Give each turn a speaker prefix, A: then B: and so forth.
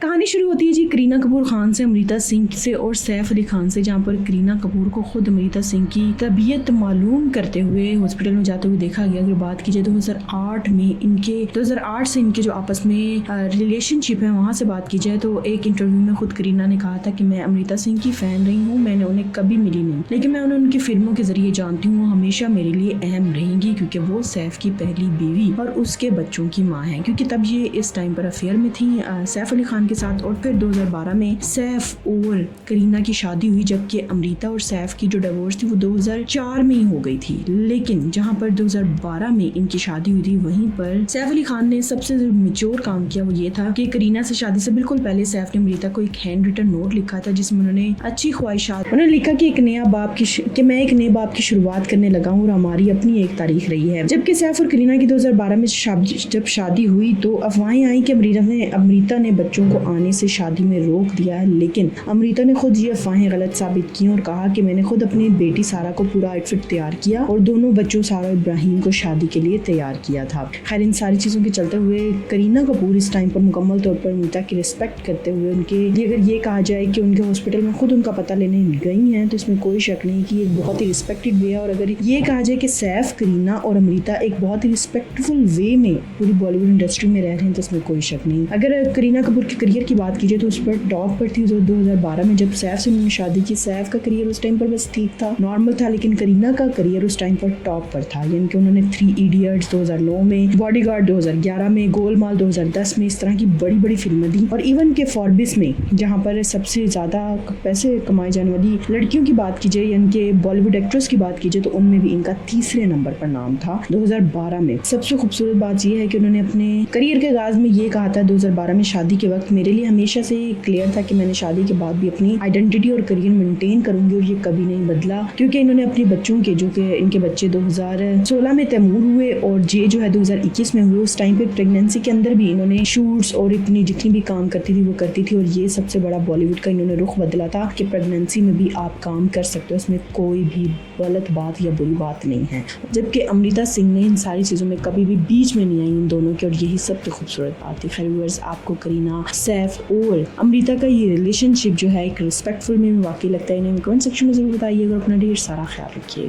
A: कहानी शुरू होती है जी करीना कपूर खान से, अमृता सिंह से और सैफ अली खान से, जहाँ पर करीना कपूर को खुद अमृता सिंह की तबीयत मालूम करते हुए हॉस्पिटल में जाते हुए देखा गया। अगर बात की जाए तो 2008 से इनके जो आपस में रिलेशनशिप है वहाँ से बात की जाए तो एक इंटरव्यू में खुद करीना ने कहा था कि मैं अमृता सिंह की फ़ैन रही हूँ, मैंने उन्हें कभी मिली नहीं, लेकिन मैं उन्हें उनकी फिल्मों के जरिए जानती हूँ, हमेशा मेरे लिए अहम रहेंगी क्योंकि वो सैफ की पहली बीवी और उसके बच्चों की माँ है। क्योंकि तब ये इस टाइम पर अफेयर में थी सैफ अली खान के साथ, और फिर 2012 में सैफ और करीना की शादी हुई, जबकि अमृता और सैफ की जो डिवोर्स थी वो 2004 में ही हो गई थी। लेकिन जहां पर 2012 में इनकी शादी हुई थी, वहीं पर सैफ अली खान ने सबसे मेच्योर काम किया वो ये था कि करीना से शादी से बिल्कुल पहले सैफ ने अमृता को एक हैंड रिटन नोट लिखा था जिसमें उन्होंने अच्छी ख्वाहिशात, उन्होंने लिखा कि मैं एक नए बाप की शुरुआत करने लगा हूँ और हमारी अपनी एक तारीख रही है। जबकि सैफ और करीना की 2012 में जब शादी हुई तो अफवाहें आई कि अमृता ने बच्चों को आने से शादी में रोक दिया है, लेकिन अमृता ने खुद ये अफवाहें गलत साबित की और कहा कि मैंने खुद अपनी बेटी सारा को पूरा आउटफिट तैयार किया और दोनों बच्चों सारा और इब्राहिम को शादी के लिए तैयार किया था। खैर, इन सारी चीज़ों के चलते हुए करीना कपूर इस टाइम पर मुकम्मल तौर पर अमृता की रिस्पेक्ट करते हुए उनके अगर ये कहा जाए कि उनके हॉस्पिटल में खुद उनका पता लेने गई हैं तो इसमें कोई शक नहीं कि एक बहुत ही रिस्पेक्टेड वे है। और अगर ये कहा जाए कि सैफ, करीना और अमृता एक बहुत ही रिस्पेक्टफुल वे में पूरी बॉलीवुड इंडस्ट्री में रह रहे हैं तो इसमें कोई शक नहीं। अगर करीना कपूर के करियर की बात कीजिए तो उस पर टॉप पर थी 2012 में जब सैफ से उन्होंने शादी की। सैफ का करियर उस टाइम पर बस ठीक था, नॉर्मल था, लेकिन करीना का करियर उस टाइम पर टॉप पर था। यानी कि उन्होंने 3 इडियट्स 2009 में, बॉडीगार्ड 2011 में, गोलमाल 2010 में इस तरह की बड़ी बड़ी फिल्में दी। और इवन के फॉर्बिस में जहाँ पर सबसे ज़्यादा पैसे कमाए जाने वाली लड़कियों की बात की जाए, यानी कि बॉलीवुड एक्ट्रेस की बात की जाए, तो उनमें भी इनका तीसरे नंबर पर नाम था 2012 में। सबसे खूबसूरत बात यह है कि उन्होंने अपने करियर के आगाज में ये कहा था 2012 में शादी के वक्त, मेरे लिए हमेशा से क्लियर था कि मैंने शादी के बाद भी अपनी आइडेंटिटी और करियर मेंटेन करूंगी और ये कभी नहीं बदला। क्योंकि इन्होंने अपने बच्चों के, जो कि इनके बच्चे 2016 में तैमूर हुए और जे जो है 2021 में हुए, उस टाइम पे प्रेगनेंसी के अंदर भी इन्होंने शूट्स और इतनी जितनी भी काम करती थी वो करती थी। और ये सबसे बड़ा बॉलीवुड का इन्होंने रुख बदला था कि प्रेगनेंसी में भी आप काम कर सकते हो, इसमें कोई भी गलत बात या बुरी बात नहीं है। जबकि अमृता सिंह ने इन सारी चीज़ों में कभी भी बीच में नहीं आई इन दोनों के, और यही सबसे खूबसूरत बात थी। खैर व्यूअर्स, आपको करीना, सैफ और अमृता का ये रिलेशनशिप जो है एक रिस्पेक्टफुल में वाकई लगता है, इन्हें कमेंट सेक्शन में जरूर बताइएगा। अपना ढेर सारा ख्याल रखिएगा।